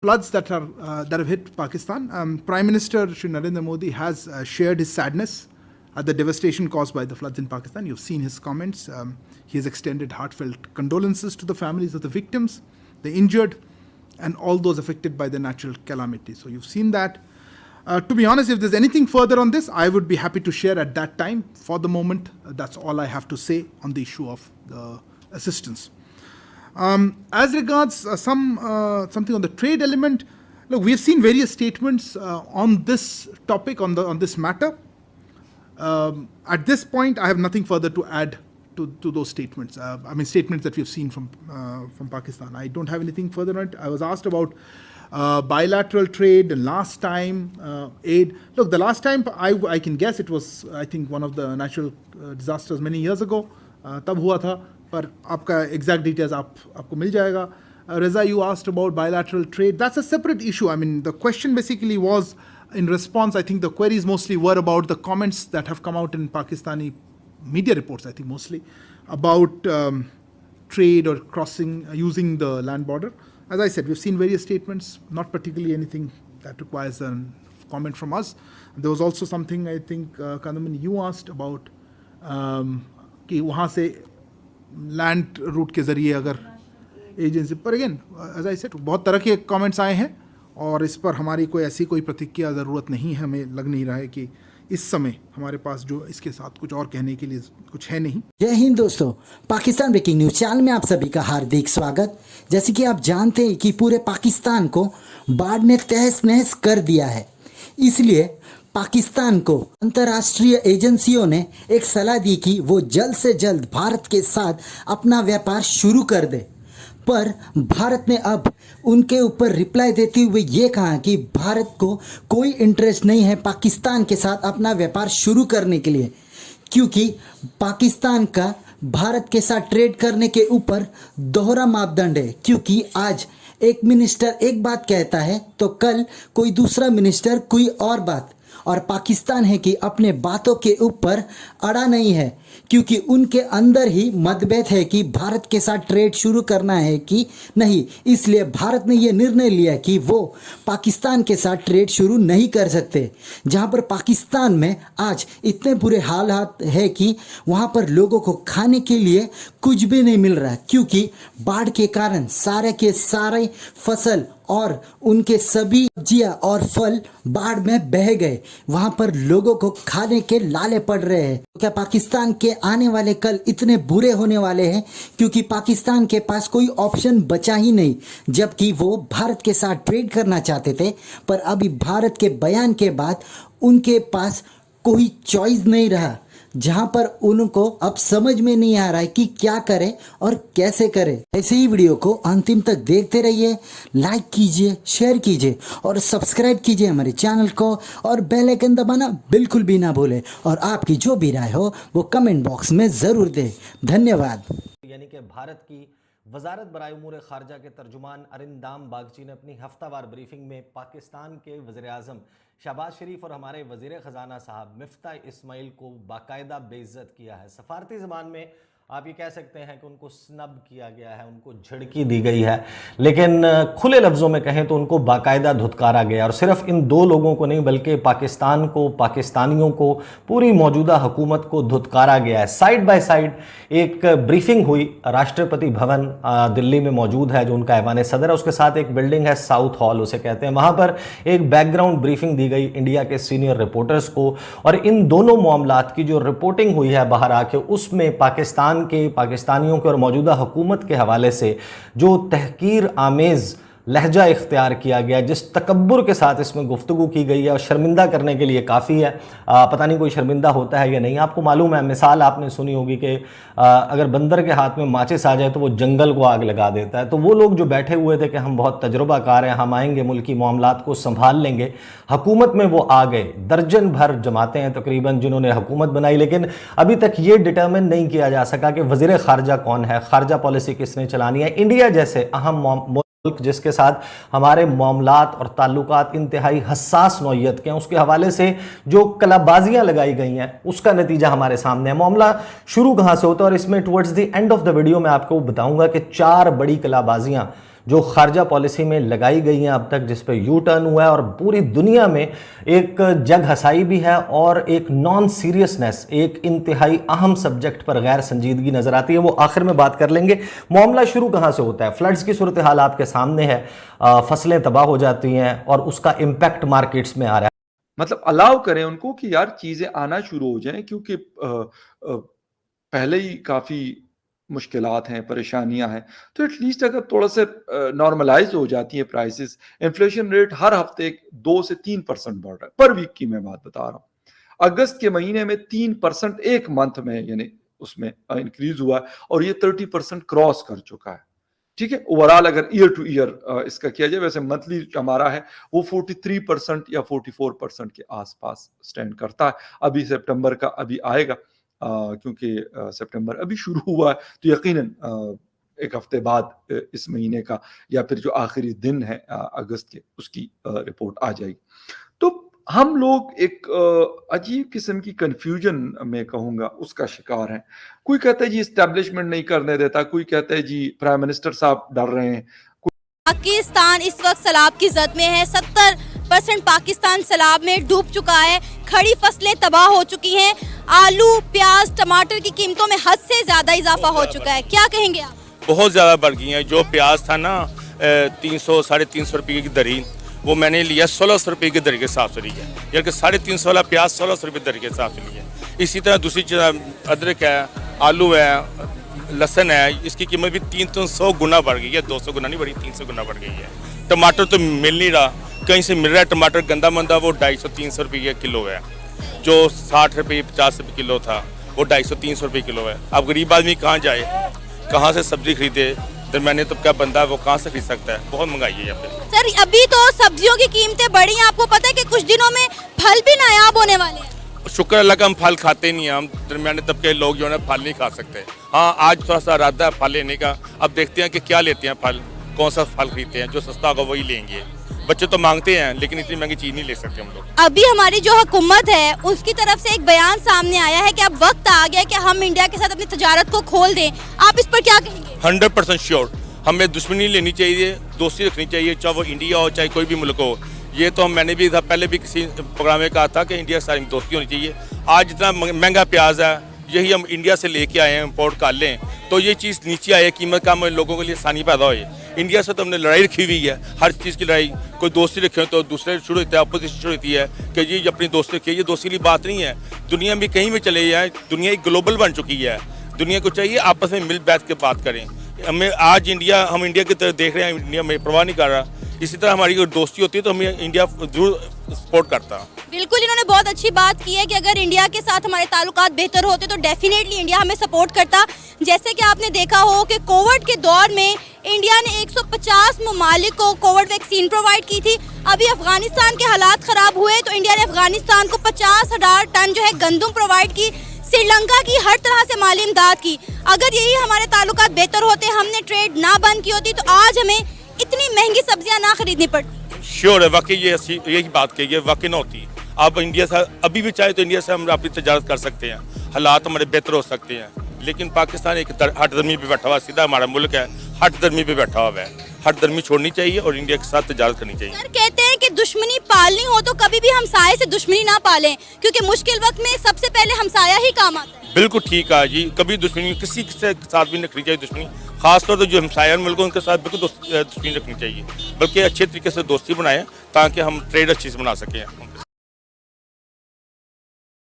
floods that have hit Pakistan. Prime Minister Shri Narendra Modi has shared his sadness at the devastation caused by the floods in Pakistan. You've seen his comments. He has extended heartfelt condolences to the families of the victims, the injured, and all those affected by the natural calamity. So you've seen that. To be honest, if there's anything further on this, I would be happy to share at that time. For the moment, that's all I have to say on the issue of the assistance. As regards something on the trade element, look, we have seen various statements on this topic, on this matter. At this point, I have nothing further to add to those statements. Statements that we have seen from Pakistan. I don't have anything further on it. I was asked about bilateral trade and last time aid. Look, the last time I can guess it was, I think, one of the natural disasters many years ago. तब हुआ था, पर आपका exact details आपको मिल जाएगा. Reza, you asked about bilateral trade. That's a separate issue. I mean, the question basically was in response. I think the queries mostly were about the comments that have come out in Pakistani media reports, I think mostly, about trade or crossing, using the land border. As I said, we've seen various statements, not particularly anything that requires a comment from us. There was also something, I think, Kandaman, you asked about कि वहाँ से land route के ज़रिए अगर agency पर, again as I said, बहुत तरह के कमेंट्स आए हैं और इस पर हमारी कोई ऐसी कोई प्रतिक्रिया ज़रूरत नहीं है. हमें लग नहीं रहा है कि इस समय हमारे पास जो इसके साथ कुछ और कहने के लिए कुछ है नहीं. जय हिंद दोस्तों, पाकिस्तान ब्रेकिंग न्यूज चैनल में आप सभी का हार्दिक स्वागत. जैसे कि आप जानते हैं कि पूरे पाकिस्तान को बाढ़ ने तहस नहस कर दिया है, इसलिए पाकिस्तान को अंतर्राष्ट्रीय एजेंसियों ने एक सलाह दी कि वो जल्द से जल्द भारत के साथ अपना व्यापार शुरू कर दे. पर भारत ने अब उनके ऊपर रिप्लाई देते हुए ये कहा कि भारत को कोई इंटरेस्ट नहीं है पाकिस्तान के साथ अपना व्यापार शुरू करने के लिए, क्योंकि पाकिस्तान का भारत के साथ ट्रेड करने के ऊपर दोहरा मापदंड है. क्योंकि आज एक मिनिस्टर एक बात कहता है तो कल कोई दूसरा मिनिस्टर कोई और बात, और पाकिस्तान है कि अपने बातों के ऊपर अड़ा नहीं है, क्योंकि उनके अंदर ही मतभेद है कि भारत के साथ ट्रेड शुरू करना है कि नहीं. इसलिए भारत ने यह निर्णय लिया कि वो पाकिस्तान के साथ ट्रेड शुरू नहीं कर सकते. जहां पर पाकिस्तान में आज इतने बुरे हालात है कि वहां पर लोगों को खाने के लिए कुछ भी नहीं मिल रहा, क्योंकि बाढ़ के कारण सारे के सारे फसल और उनके सभी सब्जियां और फल बाढ़ में बह गए. वहां पर लोगों को खाने के लाले पड़ रहे हैं. क्या पाकिस्तान के आने वाले कल इतने बुरे होने वाले हैं, क्योंकि पाकिस्तान के पास कोई ऑप्शन बचा ही नहीं, जबकि वो भारत के साथ ट्रेड करना चाहते थे. पर अभी भारत के बयान के बाद उनके पास कोई चॉइस नहीं रहा, जहां पर उनको अब समझ में नहीं आ रहा है कि क्या करें और कैसे करें. ऐसे ही वीडियो को अंतिम तक देखते रहिए, लाइक कीजिए, शेयर कीजिए और सब्सक्राइब कीजिए हमारे चैनल को, और बेल आइकन दबाना बिल्कुल भी ना भूलें. और आपकी जो भी राय हो वो कमेंट बॉक्स में ज़रूर दें. धन्यवाद. यानी कि भारत की वजारत बराए उमूर खारजा के तर्जुमान अरिंदाम बागची ने अपनी हफ्तावार ब्रीफिंग में पाकिस्तान के वज़ीर-ए-आज़म शहबाज शरीफ और हमारे वज़ीर ख़जाना साहब मिफ्ता इस्माइल को बाकायदा बेइज्जत किया है. सफ़ारती ज़बान में आप ये कह सकते हैं कि उनको स्नब किया गया है, उनको झिड़की दी गई है, लेकिन खुले लफ्ज़ों में कहें तो उनको बाकायदा धुतकारा गया. और सिर्फ इन दो लोगों को नहीं, बल्कि पाकिस्तान को, पाकिस्तानियों को, पूरी मौजूदा हुकूमत को धुतकारा गया है. साइड बाय साइड एक ब्रीफिंग हुई. राष्ट्रपति भवन दिल्ली में मौजूद है, जो उनका ऐवान सदर है, उसके साथ एक बिल्डिंग है साउथ हॉल उसे कहते हैं. वहाँ पर एक बैकग्राउंड ब्रीफिंग दी गई इंडिया के सीनियर रिपोर्टर्स को, और इन दोनों मामलात की जो रिपोर्टिंग हुई है बाहर आके, उसमें पाकिस्तानियों के और मौजूदा हुकूमत के हवाले से जो तहकीर आमेज़ लहजा इख्तियार किया गया, जिस तकब्बुर के साथ इसमें गुफ्तगू की गई है, और शर्मिंदा करने के लिए काफ़ी है. पता नहीं कोई शर्मिंदा होता है या नहीं. आपको मालूम है, मिसाल आपने सुनी होगी कि अगर बंदर के हाथ में माचिस आ जाए तो वो जंगल को आग लगा देता है. तो वो लोग जो बैठे हुए थे कि हम बहुत तजुर्बाकार हैं, हम आएंगे, मुल्की मामलात को संभाल लेंगे, हुकूमत में वो आ गए. दर्जन भर जमातें हैं तकरीबन जिन्होंने हुकूमत बनाई, लेकिन अभी तक ये डिटर्मिन नहीं किया जा सका कि वज़ीर ख़ारजा कौन है, ख़ारजा पॉलिसी किसने चलानी है. इंडिया जैसे अहम मुल्क जिसके साथ हमारे मामलात और ताल्लुकात इंतहाई हसास नौइयत के हैं, उसके हवाले से जो कलाबाजियां लगाई गई हैं उसका नतीजा हमारे सामने है. मामला शुरू कहां से होता है, और इसमें towards the end of the video मैं आपको बताऊंगा कि 4 बड़ी कलाबाजियां जो खारजा पॉलिसी में लगाई गई हैं अब तक, जिस पे यू टर्न हुआ है और पूरी दुनिया में एक जग हसाई भी है और एक नॉन सीरियसनेस, एक इंतहाई अहम सब्जेक्ट पर गैर संजीदगी नजर आती है, वो आखिर में बात कर लेंगे। मामला शुरू कहां से होता है? फ्लड्स की सूरत हाल आपके सामने है, फसलें तबाह हो जाती हैं और उसका इम्पैक्ट मार्केट्स में आ रहा है। मतलब अलाउ करें उनको कि यार चीजें आना शुरू हो जाएं, क्योंकि पहले ही काफी मुश्किलात हैं, परेशानियां हैं, तो एटलीस्ट अगर थोड़ा सा नॉर्मलाइज हो जाती है प्राइसेस। इन्फ्लेशन रेट हर हफ्ते 2 से 3% बढ़ रहा है, पर वीक की मैं बात बता रहा हूँ। अगस्त के महीने में 3% एक मंथ में यानी उसमें इंक्रीज हुआ और ये 30% क्रॉस कर चुका है। ठीक है, ओवरऑल अगर ईयर टू ईयर इसका किया जाए, वैसे मंथली हमारा है वो 43% या 44% के आसपास स्टैंड करता है। अभी सितंबर का अभी आएगा, क्योंकि सितंबर अभी शुरू हुआ है, तो यकीनन एक हफ्ते बाद इस महीने का या फिर जो आखिरी दिन है अगस्त के, उसकी रिपोर्ट आ जाएगी। तो हम लोग एक अजीब किस्म की कंफ्यूजन में कहूँगा उसका शिकार हैं। कोई कहता है जी एस्टैब्लिशमेंट नहीं करने देता, कोई कहता है जी प्राइम मिनिस्टर साहब डर रहे हैं। पाकिस्तान इस वक्त सैलाब की जद में है। 70% पाकिस्तान सैलाब में डूब चुका है। खड़ी फसलें तबाह हो चुकी हैं। आलू, प्याज, टमाटर की कीमतों में हद से ज्यादा इजाफा हो चुका है। क्या कहेंगे आप? बहुत ज़्यादा बढ़ गई हैं। जो प्याज था ना 300 साढ़े 300 रुपये की दरी, वो मैंने लिया 1600 रुपये की दरी के हिसाब से लिया, यानी कि 350 वाला प्याज 1600 रुपये दरी के हिसाब से लिया। इसी तरह दूसरी चीज़ अदरक है, आलू है, लहसन है, इसकी कीमत भी 300 गुना बढ़ गई है। 200 गुना नहीं बढ़ी, 300 गुना बढ़ गई है। टमाटर तो मिल नहीं रहा, कहीं से मिल रहा है टमाटर गंदा मंदा, वो 250-300 रुपये किलो है। जो 60 रुपये 50 रुपये किलो था, वो 250-300 रुपये किलो है। अब गरीब आदमी कहाँ जाए, कहाँ से सब्जी खरीदे? दरमियाने तबका बंदा है वो कहाँ से खरीद सकता है? बहुत महंगाई है यहाँ पे। सर अभी तो सब्जियों की कीमतें बढ़ी हैं। आपको पता है कि कुछ दिनों में फल भी नायाब होने वाले हैं। शुक्र अल्लाह का हम फल खाते नहीं हैं, हम दरमियाने तबके के लोग जो है फल नहीं खा सकते। हाँ, आज थोड़ा सा इरादा है फल लेने का। अब देखते हैं कि क्या लेते हैं फल, कौन सा फल खरीदते हैं, जो सस्ता होगा वही लेंगे। बच्चे तो मांगते हैं, लेकिन इतनी महंगी चीज़ नहीं ले सकते हम लोग। अभी हमारी जो हुकूमत है उसकी तरफ से एक बयान सामने आया है कि अब वक्त आ गया कि हम इंडिया के साथ अपनी तजारत को खोल दें। आप इस पर क्या कहेंगे? 100% श्योर। हमें दुश्मनी लेनी चाहिए, दोस्ती रखनी चाहिए, चाहे वो इंडिया हो चाहे कोई भी मुल्क हो। ये तो मैंने भी पहले भी किसी प्रोग्राम में कहा था कि इंडिया के साथ दोस्ती होनी चाहिए। आज जितना महंगा प्याज है, यही हम इंडिया से लेके आए हैं, इम्पोर्ट कर लें तो ये चीज़ नीचे आए, कीमत कम, लोगों के लिए आसानी पैदा हो। इंडिया से तो हमने लड़ाई रखी हुई है, हर चीज़ की लड़ाई। कोई दोस्ती रखे तो दूसरे शुरू होता है, अपोजिशन शुरू होती है कि ये अपनी दोस्ती रखिए। ये दोस्ती की बात नहीं है। दुनिया में कहीं भी चले जाए, दुनिया एक ग्लोबल बन चुकी है। दुनिया को चाहिए आपस में मिल बैठ के बात करें। हमें आज हम इंडिया की तरफ देख रहे हैं, इंडिया में परवाह नहीं कर रहा। इसी तरह हमारी अगर दोस्ती होती है तो हमें इंडिया जरूर सपोर्ट करता। बिल्कुल, इन्होंने बहुत अच्छी बात की है कि अगर इंडिया के साथ हमारे ताल्लुकात बेहतर होते तो डेफिनेटली इंडिया हमें सपोर्ट करता। जैसे कि आपने देखा हो कि कोविड के दौर में इंडिया ने 150 ममालिक को कोविड वैक्सीन प्रोवाइड की थी। अभी अफगानिस्तान के हालात ख़राब हुए तो इंडिया ने अफगानिस्तान को 50,000 टन जो है गंदम प्रोवाइड की। श्रीलंका की हर तरह से माली इमदाद की। अगर यही हमारे ताल्लुकात बेहतर होते, हमने ट्रेड ना बंद की होती, तो आज हमें इतनी महंगी सब्जियां ना खरीदनी पड़ती। श्योर है, वाकई ये यही बात कही है, वाकई ना होती। आप इंडिया से अभी भी चाहे तो इंडिया से हम अपनी तजारत कर सकते हैं, हालात हमारे बेहतर हो सकते हैं। लेकिन पाकिस्तान एक हट दर्मी पे बैठा हुआ, सीधा हमारा मुल्क है, हट दर्मी पे बैठा हुआ है। हट दर्मी छोड़नी चाहिए और इंडिया के साथ तजारत करनी चाहिए। सर कहते हैं कि दुश्मनी पालनी हो तो कभी भी हमसाये से दुश्मनी ना पालें, क्योंकि मुश्किल वक्त में सबसे पहले हमसाया ही काम आता है। बिल्कुल ठीक है जी, कभी दुश्मनी किसी के साथ भी नहीं रखनी चाहिए। दुश्मनी खासतौर पर जो हमसाया मुल्क उनके साथ बिल्कुल दुश्मनी रखनी चाहिए, बल्कि अच्छे तरीके से दोस्ती बनाएं ताकि हम ट्रेड अच्छी से बना सकें।